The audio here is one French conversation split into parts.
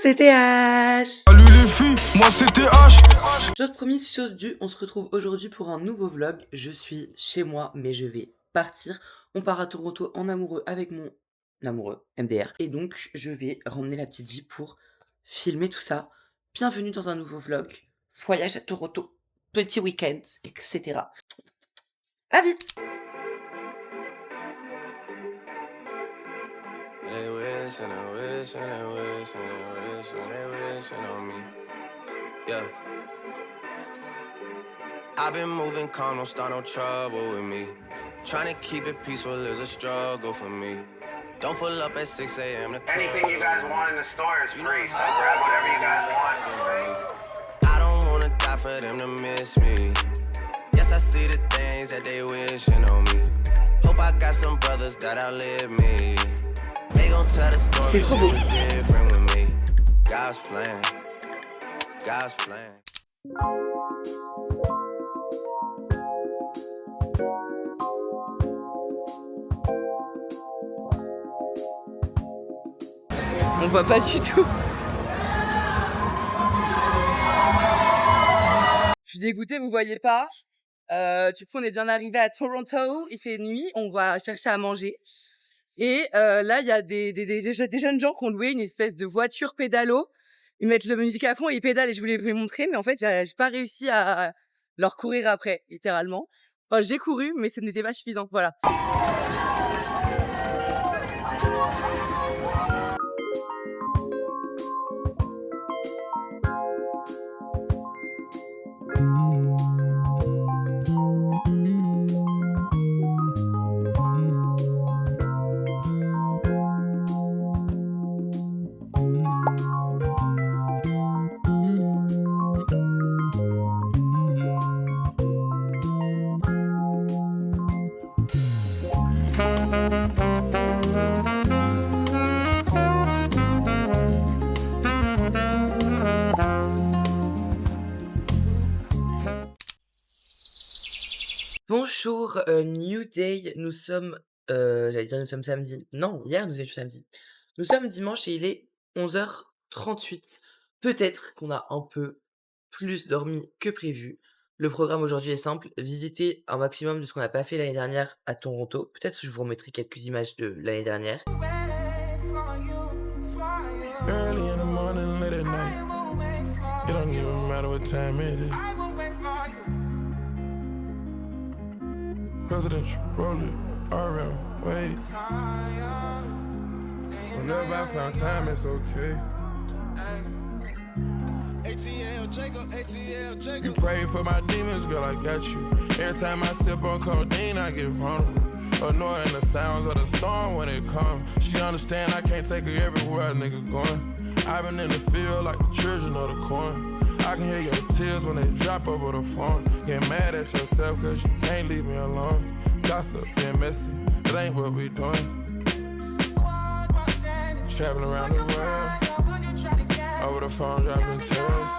c'était H. Salut les filles, moi c'était H. Chose promise, chose due, on se retrouve aujourd'hui pour un nouveau vlog. Je suis chez moi, mais je vais partir. On part à Toronto en amoureux avec mon amoureux, MDR. Et donc, je vais ramener la petite J pour filmer tout ça. Bienvenue dans un nouveau vlog. Voyage à Toronto, petit week-end, etc. À vite! They wish and they wish and they wish and they wish and they wishing on me. Yeah. I've been moving calm, don't start no trouble with me. Trying to keep it peaceful is a struggle for me. Don't pull up at 6 a.m. to Anything you guys want in the store is free, so grab whatever you guys want. I don't wanna die for them to miss me. Yes, I see the things that they wishing on me. Hope I got some brothers that outlive me. They gon' tell the story, C'est trop beau. shit was different with me. God's plan, God's plan. On voit pas du tout. Je suis dégoûtée, vous voyez pas. Du coup, on est bien arrivé à Toronto. Il fait nuit, on va chercher à manger. Et là, il y a des jeunes gens qui ont loué une espèce de voiture pédalo. Ils mettent la musique à fond et ils pédalent. Et je voulais vous les montrer, mais en fait, j'ai pas réussi à leur courir après, littéralement. Enfin, j'ai couru, mais ce n'était pas suffisant. Voilà. Bonjour, new day. Nous sommes, j'allais dire nous sommes samedi. Non, hier nous étions samedi. Nous sommes dimanche et il est 11h38. Peut-être qu'on a un peu plus dormi que prévu. Le programme aujourd'hui est simple, visiter un maximum de ce qu'on n'a pas fait l'année dernière à Toronto. Peut-être que je vous remettrai quelques images de l'année dernière. Early in the morning, late at night. It don't even matter what time it is. Presidential, roll it, RM, wait. Whenever I found time, it's okay. ATL Jacob. You pray for my demons, girl, I got you. Every time I sip on codeine, I get vulnerable. Annoying the sounds of the storm when it comes. She understand I can't take her everywhere a nigga going. I've been in the field like the children of the corn. I can hear your tears when they drop over the phone. Get mad at yourself cause you can't leave me alone. Gossip being messy, it ain't what we doing. Traveling around the world, over the phone dropping tears.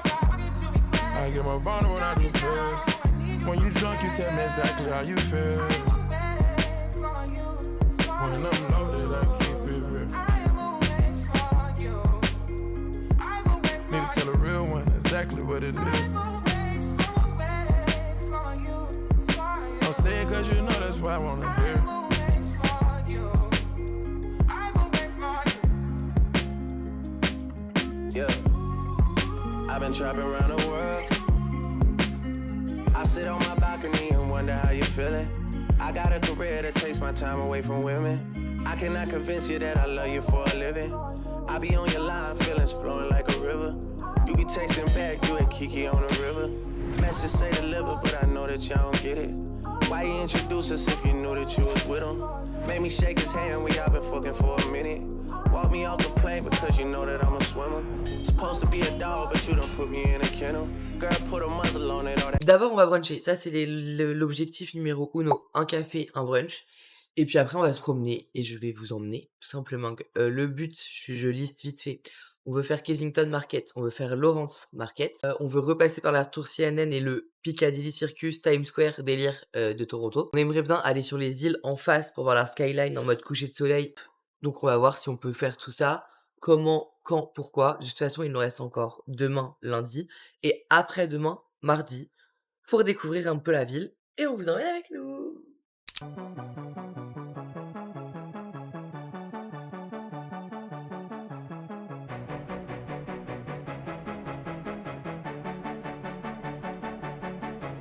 I get more vulnerable when I do pills. When you drunk you tell me exactly how you feel. When I'm loaded I keep it real. Need to tell a real one exactly what it is. Don't say it cause you know that's what I wanna hear. Yeah, I've been trapping around the world. I sit on my balcony and wonder how you're feeling. I got a career that takes my time away from women. I cannot convince you that I love you for a living. I be on your line, feelings flowing like a river. You be texting back, you at Kiki on the river. Message say deliver, but I know that y'all don't get it. Why you introduce us if you knew that you was with him? Made me shake his hand, we all been fucking for a minute. Walk me off the plane because you know that I'm a swimmer. Supposed to be a dog, but you done put me in a kennel. Girl, put a muzzle on it, all that. D'abord, on va bruncher. Ça, c'est l'objectif numéro uno. Un café, un brunch. Et puis après, on va se promener et je vais vous emmener, tout simplement. Le but, je liste vite fait. On veut faire Kensington Market, on veut faire Lawrence Market, on veut repasser par la tour CNN et le Piccadilly Circus, Times Square délire de Toronto. On aimerait bien aller sur les îles en face pour voir la skyline en mode coucher de soleil. Donc on va voir si on peut faire tout ça. Comment quand, pourquoi. De toute façon, il nous reste encore demain, lundi et après-demain, mardi, pour découvrir un peu la ville et on vous emmène avec nous.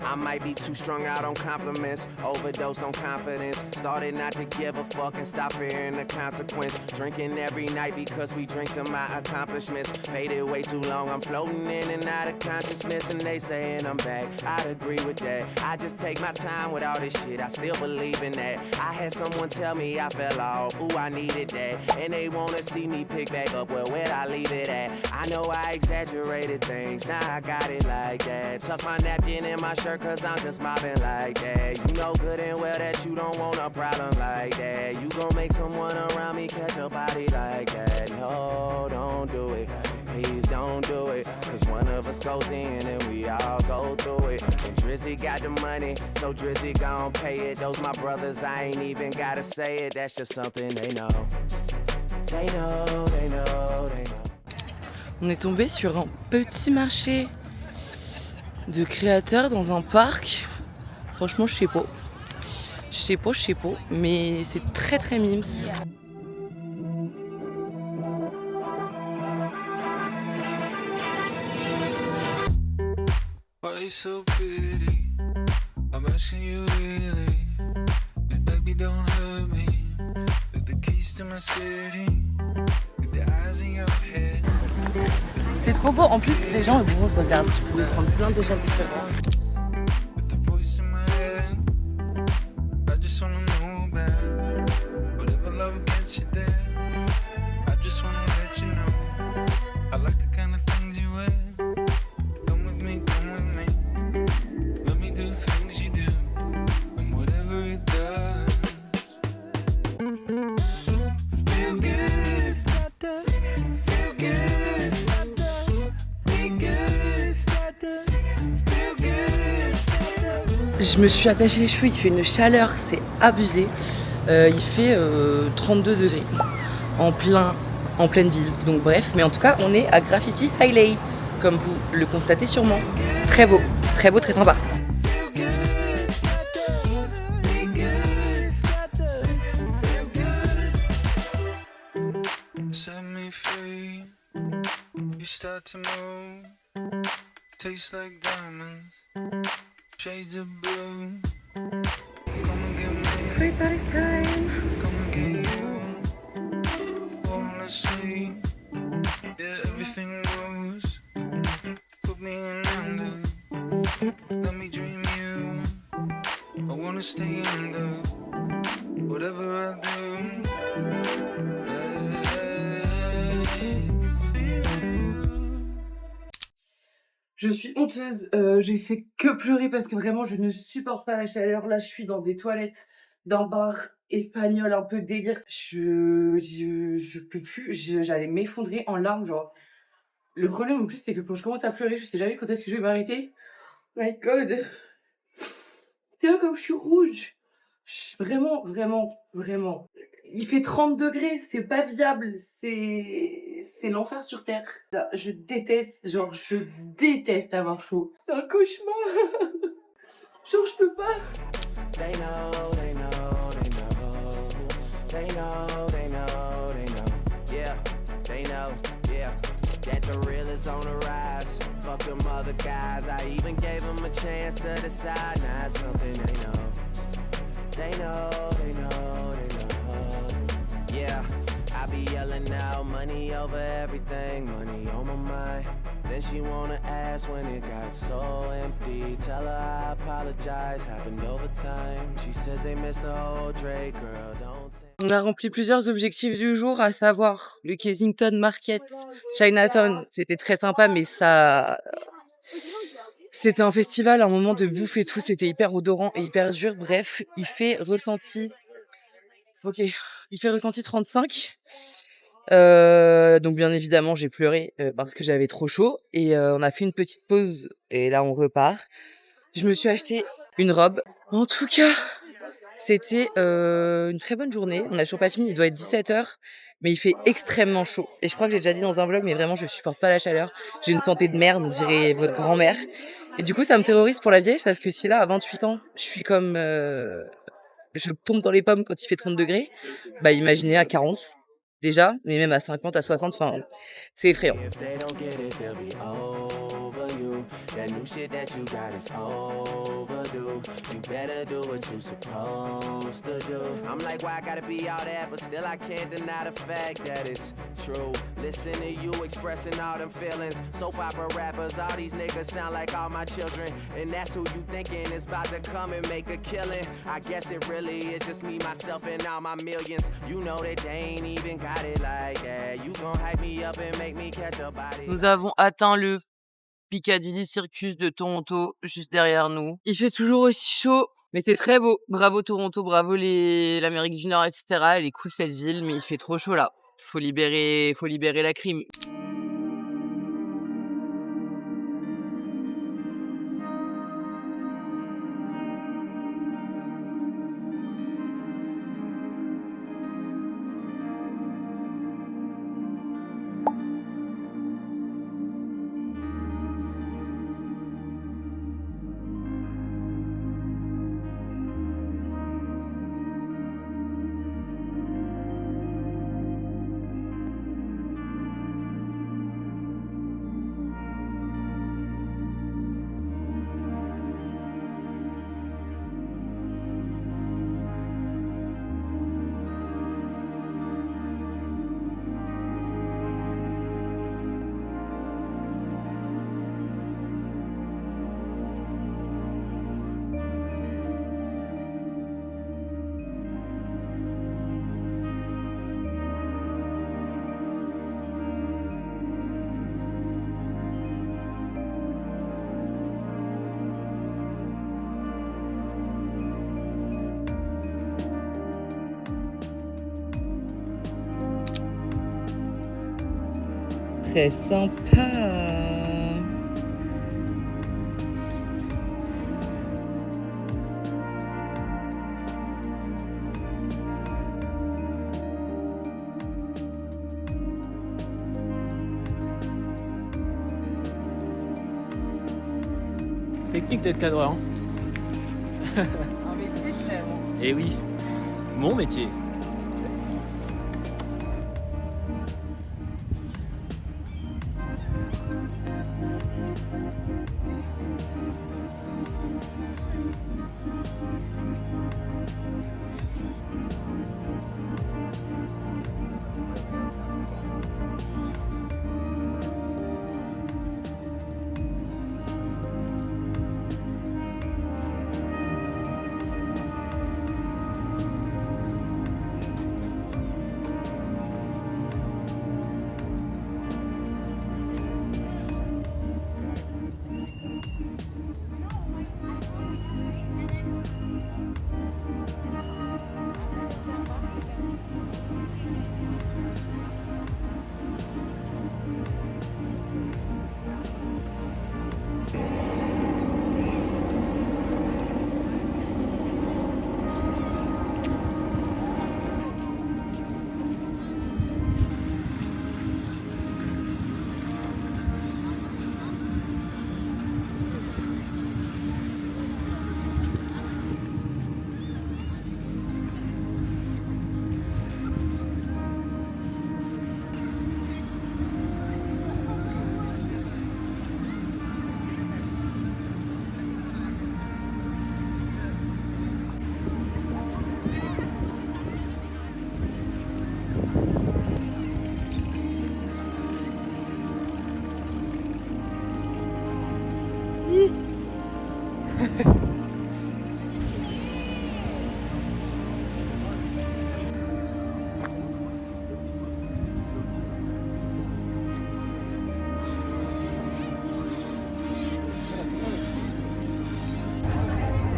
I might be too strung out on compliments, overdosed on confidence. Started not to give a fuck and stop fearing the consequence. Drinking every night because we drink to my accomplishments. Faded way too long, I'm floating in and out of consciousness. And they saying I'm back, I'd agree with that. I just take my time with all this shit, I still believe in that. I had someone tell me I fell off, ooh, I needed that. And they wanna see me pick back up, well, where'd I leave it at? I know I exaggerated things, now I got it like that. Tuck my napkin in my shirt cause I'm just mobbing like that. You know good and well that you don't want a problem like that. You gon' make someone around me catch a body like that. No, don't do it, please don't do it. Cause one of us goes in and we all go through it. And Drizzy got the money, so Drizzy gon' pay it. Those my brothers, I ain't even gotta say it. That's just something they know. They know, they know, they know. On est tombé sur un petit marché de créateurs dans un parc. Franchement, je sais pas. Je sais pas, mais c'est très très mimes. Why you so pretty? I'm asking you really. But baby, don't hurt me. With the keys to my city. With the eyes in your head. C'est trop beau. En plus, les gens vont se regarder. Tu peux prendre plein de gens différents. With the voice in my head. I just wanna know about whatever love gets you there. I just wanna let you know. I like the kind of things you wear. Come with me, come with me. Let me do things you do. And whatever it does. Feel good, it's got the feel good, it's got the be good, it's got the feel good, it's got the. Je me suis attaché les cheveux, il fait une chaleur, c'est abusé. Il fait 32 degrés en pleine ville. Donc bref, mais en tout cas, on est à Graffiti Highlight, comme vous le constatez sûrement. Très beau, très sympa. Set me free. You start to move. Tastes like diamonds. Shades of blue. Come and get me. Free Paris time. Come and get you. Wanna sleep. Yeah, everything goes. Put me in under. Let me dream you. I wanna stay under. Whatever I do. Je suis honteuse, j'ai fait que pleurer parce que vraiment je ne supporte pas la chaleur. Là, je suis dans des toilettes d'un bar espagnol un peu délire. Je peux plus, j'allais m'effondrer en larmes, genre. Le problème en plus, c'est que quand je commence à pleurer, je sais jamais quand est-ce que je vais m'arrêter. My God. C'est là comme je suis rouge. Vraiment. Il fait 30 degrés, c'est pas viable, c'est l'enfer sur terre. Je déteste avoir chaud. C'est un cauchemar. Genre, je peux pas. They know, they know, they know. They know, they know, they know. Yeah, they know, yeah. That the real is on the rise. Fuck them other guys. I even gave them a chance to decide. Now it's something they know. They know, they know, they know. Yeah, I be yelling out money over everything. Money on my mind. Then she wanna ask when it got so empty. Tell her I apologize, happened over time. She says they missed the whole Drake, girl, don't say. On a rempli plusieurs objectifs du jour, à savoir le Kensington Market, Chinatown. C'était très sympa, mais ça... C'était un festival, un moment de bouffe et tout. C'était hyper odorant et hyper dur. Bref, il fait ressenti... Ok, il fait ressenti 35. Donc bien évidemment, j'ai pleuré parce que j'avais trop chaud. Et on a fait une petite pause et là, on repart. Je me suis acheté une robe. En tout cas... C'était une très bonne journée. On n'a toujours pas fini, il doit être 17h. mais il fait extrêmement chaud et je crois que j'ai déjà dit dans un vlog, mais vraiment je supporte pas la chaleur. J'ai une santé de merde, on dirait votre grand-mère et du coup ça me terrorise pour la vieille parce que si là à 28 ans, je suis comme, je tombe dans les pommes quand il fait 30 degrés, bah imaginez à 40 déjà, mais même à 50, à 60, enfin, c'est effrayant. If they don't get it, they'll be over you. That new shit that you got is overdue. You better do what you supposed to do. I'm like, why I gotta be all that, but still I can't deny the fact that it's true. Listen to you expressing all them feelings. Soap opera rappers, all these niggas sound like all my children. And that's who you thinking is about to come and make a killing. I guess it really is just me, myself, and all my millions. You know that they ain't even got it like that. You gon' hype me up and make me catch a body. Nous avons atteint le Piccadilly Circus de Toronto, juste derrière nous. Il fait toujours aussi chaud, mais c'est très beau. Bravo Toronto, bravo l'Amérique du Nord, etc. Elle est cool cette ville, mais il fait trop chaud là. Faut libérer la crime. Très sympa. Technique d'être cadreur. Un métier finalement. Et oui, mon métier.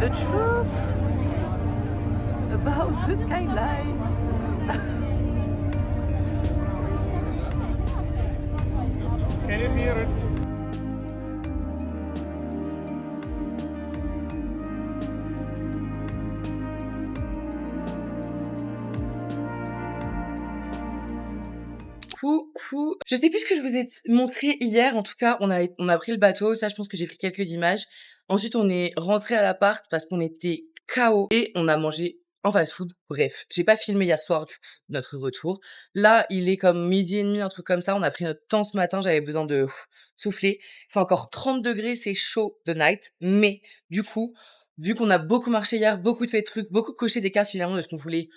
The truth about the skyline. Can you hear it? coup, je sais plus ce que je vous ai montré hier. En tout cas, on a pris le bateau. Ça, je pense que j'ai pris quelques images. Ensuite, on est rentré à l'appart parce qu'on était KO et on a mangé en fast-food. Bref, j'ai pas filmé hier soir, du coup, notre retour. Là, il est comme 12h30, un truc comme ça. On a pris notre temps ce matin. J'avais besoin de souffler. Il fait encore 30 degrés. C'est chaud de night. Mais, du coup, vu qu'on a beaucoup marché hier, beaucoup fait de trucs, beaucoup coché des cases finalement de ce qu'on voulait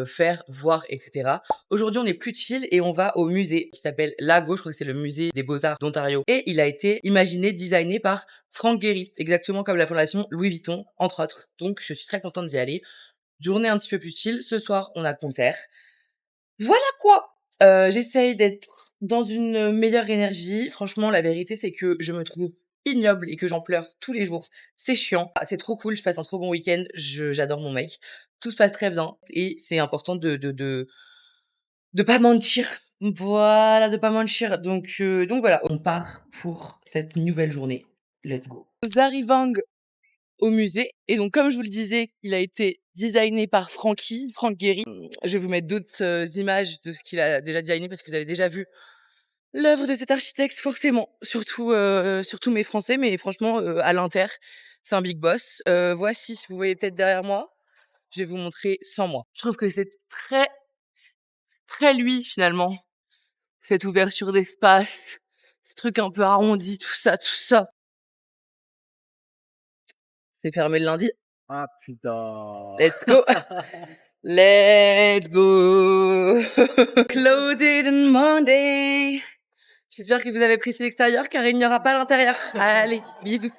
faire, voir, etc. Aujourd'hui, on est plus chill et on va au musée qui s'appelle Lago. Je crois que c'est le musée des Beaux-Arts d'Ontario. Et il a été imaginé, designé par Frank Gehry, exactement comme la fondation Louis Vuitton, entre autres. Donc, je suis très contente d'y aller. Journée un petit peu plus chill. Ce soir, on a concert. Voilà quoi! J'essaye d'être dans une meilleure énergie. Franchement, la vérité, c'est que je me trouve ignoble et que j'en pleure tous les jours. C'est chiant. Ah, c'est trop cool, je passe un trop bon week-end. J'adore mon mec. Tout se passe très bien et c'est important de pas mentir. Voilà, de pas mentir. Donc voilà, on part pour cette nouvelle journée. Let's go. Nous arrivons au musée. Et donc, comme je vous le disais, il a été designé par Frank Gehry. Je vais vous mettre d'autres images de ce qu'il a déjà designé parce que vous avez déjà vu l'œuvre de cet architecte, forcément. Surtout mes Français, mais franchement, à l'inter, c'est un big boss. Voici, vous voyez peut-être derrière moi. Je vais vous montrer sans moi. Je trouve que c'est très, très lui, finalement. Cette ouverture d'espace, ce truc un peu arrondi, tout ça, tout ça. C'est fermé le lundi. Ah putain. Let's go. Let's go. Close it on Monday. J'espère que vous avez apprécié l'extérieur car il n'y aura pas l'intérieur. Allez, bisous.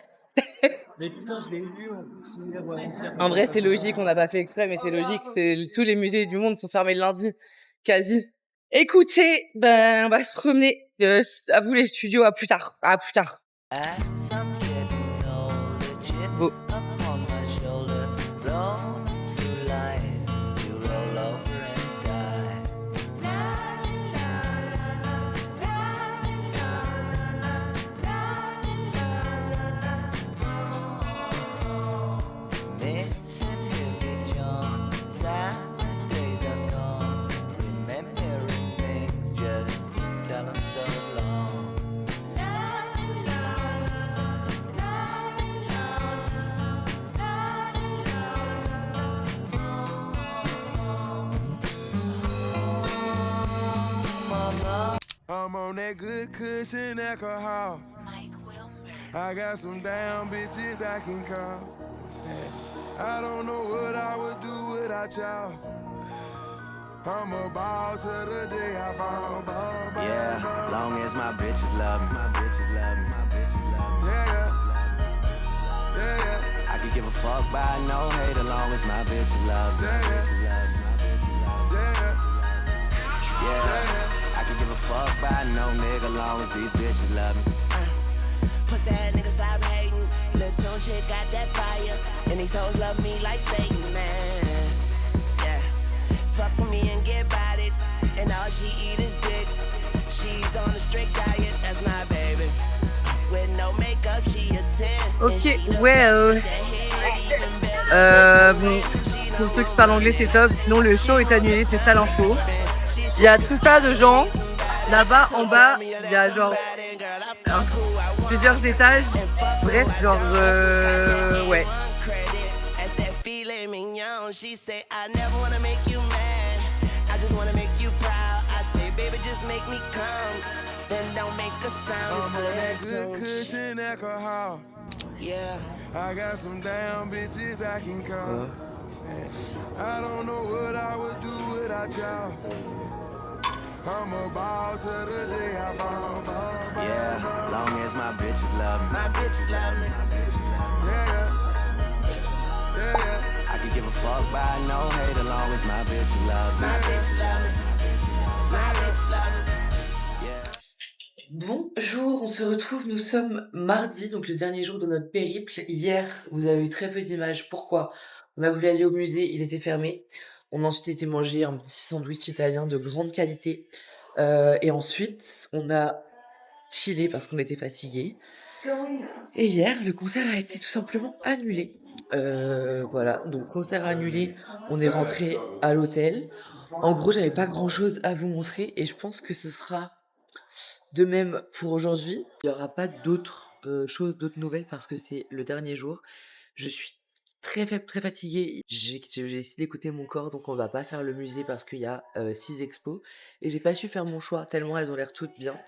Mais putain, je l'ai vu En vrai, c'est logique, on n'a pas fait exprès, mais c'est logique. Tous les musées du monde sont fermés le lundi, quasi. Écoutez, ben, on va se promener. À vous les studios, à plus tard. À plus tard. Beau. I'm on that good cushion alcohol. I got some damn bitches I can call. I don't know what I would do without y'all. I'm a ball to the day I fall. Yeah, long as my bitches love me. My bitches love me. My bitches love me. Yeah, yeah, yeah. I could give a fuck by no hate, as long as my bitches love me. My Yeah. bitches love me. My bitches love me. Yeah, Yeah, I could give a fuck by no nigga, long as these bitches love me. Pussy ass nigga stop hating. Lil' Tune chick got that fire. And these hoes love me like Satan, man. Yeah. Fuck with me and get about it. And all she eat is dick. She's on a strict diet, that's my baby. With no makeup, she a 10. Ok, well. Bon, pour ceux qui parlent anglais, c'est top. Sinon, le show est annulé, c'est ça l'info. Il y a tout ça de gens. Là-bas, en bas, il y a genre plusieurs étages. Bref, genre, ouais. She say, I never wanna make you mad. I just wanna make you proud. I say, baby, just make me come. Then don't make a sound. I'm It's on that a good tune. cushion alcohol. Yeah. I got some damn bitches I can call. I don't know what I would do without y'all. I'm a ball to the day I fall. Yeah, long as my bitches love me. My bitches love me. My bitches love me. Yeah, yeah, yeah. I could give a fuck by no hate, as long as my bitches love me. My bitches love me. My bitches love me. Bonjour, on se retrouve, nous sommes mardi, donc le dernier jour de notre périple. Hier, vous avez eu très peu d'images. Pourquoi? On a voulu aller au musée, il était fermé. On a ensuite été manger un petit sandwich italien de grande qualité. Et ensuite, on a chillé parce qu'on était fatigués. Et hier, le concert a été tout simplement annulé. Voilà, donc concert annulé, on est rentré à l'hôtel. En gros, j'avais pas grand chose à vous montrer et je pense que ce sera De même pour aujourd'hui, il y aura pas d'autres, choses, d'autres nouvelles parce que c'est le dernier jour. Je suis très faible, très fatiguée. J'ai essayé d'écouter mon corps, donc on va pas faire le musée parce qu'il y a, 6 expos et j'ai pas su faire mon choix tellement elles ont l'air toutes bien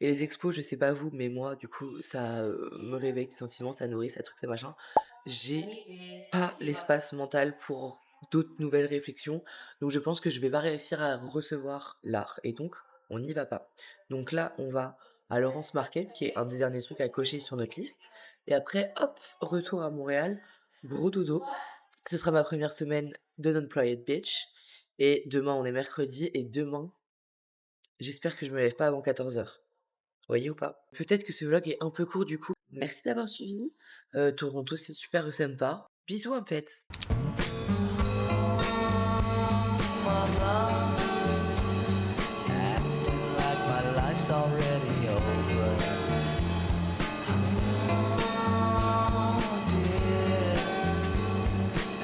et les expos, je sais pas vous, mais moi du coup ça, me réveille des sentiments, ça nourrit, ça truc, ça machin. J'ai pas l'espace mental pour d'autres nouvelles réflexions, donc je pense que je vais pas réussir à recevoir l'art et donc on n'y va pas. Donc là, on va à Laurence Market, qui est un des derniers trucs à cocher sur notre liste et après hop, retour à Montréal, gros dodo. Ce sera ma première semaine de non-employed bitch et demain on est mercredi et demain, j'espère que je me lève pas avant 14h. Voyez ou pas? Peut-être que ce vlog est un peu court du coup. Merci d'avoir suivi. Toronto, c'est super sympa. Bisous en fait. Acting like my life's already over. Oh dear,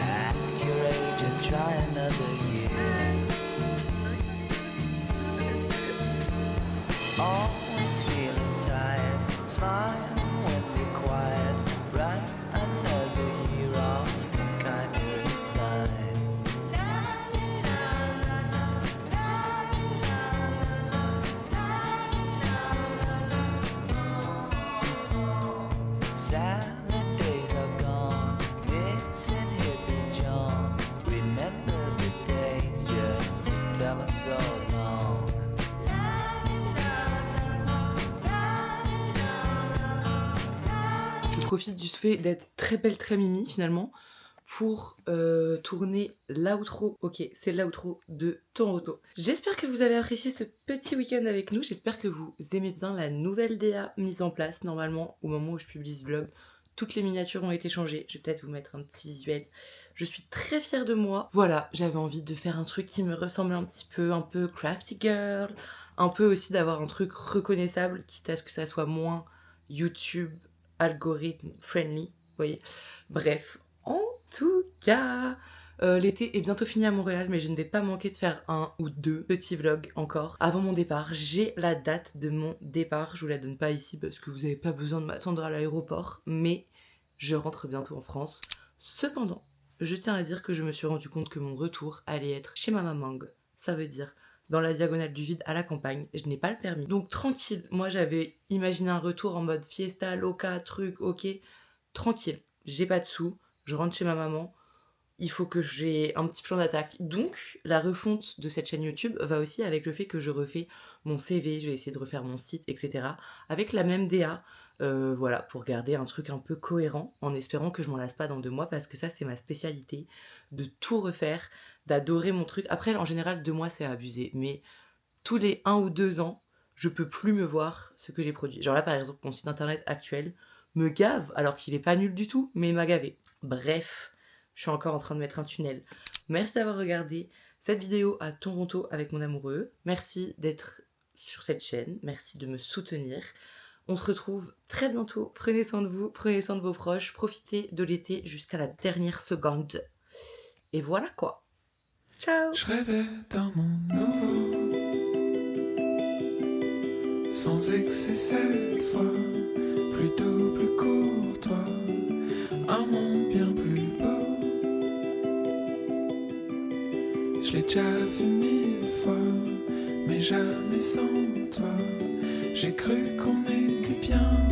at your age and try another year. Always feeling tired, smile when required. Write another year off and kindly resign. Salad days are gone, missing hippie John. Remember the days, just tell him so long. Je profite du fait d'être très belle, très mimi finalement pour tourner l'outro. Ok, c'est l'outro de Toronto. J'espère que vous avez apprécié ce petit week-end avec nous. J'espère que vous aimez bien la nouvelle DA mise en place. Normalement, au moment où je publie ce vlog, toutes les miniatures ont été changées. Je vais peut-être vous mettre un petit visuel. Je suis très fière de moi. Voilà, j'avais envie de faire un truc qui me ressemble un petit peu, un peu crafty girl. Un peu aussi d'avoir un truc reconnaissable, quitte à ce que ça soit moins YouTube algorithme friendly, vous voyez. Bref, en tout cas, l'été est bientôt fini à Montréal, mais je ne vais pas manquer de faire un ou deux petits vlogs encore avant mon départ. J'ai la date de mon départ, je vous la donne pas ici parce que vous n'avez pas besoin de m'attendre à l'aéroport, mais je rentre bientôt en France. Cependant, je tiens à dire que je me suis rendu compte que mon retour allait être chez ma maman. Ça veut dire dans la diagonale du vide à la campagne, je n'ai pas le permis. Donc tranquille, moi j'avais imaginé un retour en mode fiesta, loca, truc, ok, tranquille, j'ai pas de sous, je rentre chez ma maman, il faut que j'ai un petit plan d'attaque. Donc la refonte de cette chaîne YouTube va aussi avec le fait que je refais mon CV, je vais essayer de refaire mon site, etc. avec la même DA, voilà, pour garder un truc un peu cohérent, en espérant que je m'en lasse pas dans 2 mois, parce que ça c'est ma spécialité, de tout refaire, d'adorer mon truc. Après en général 2 mois c'est abusé, mais tous les 1 ou 2 ans, je peux plus me voir ce que j'ai produit. Genre là par exemple mon site internet actuel me gave, alors qu'il est pas nul du tout, mais il m'a gavé. Bref, je suis encore en train de mettre un tunnel. Merci d'avoir regardé cette vidéo à Toronto avec mon amoureux. Merci d'être sur cette chaîne, merci de me soutenir. On se retrouve très bientôt. Prenez soin de vous, prenez soin de vos proches, profitez de l'été jusqu'à la dernière seconde. Et voilà quoi. Ciao. Je rêvais d'un monde nouveau, sans excès cette fois, plutôt plus courtois, un monde bien plus beau. Je l'ai déjà vu 1000 fois, mais jamais sans toi. J'ai cru qu'on était bien.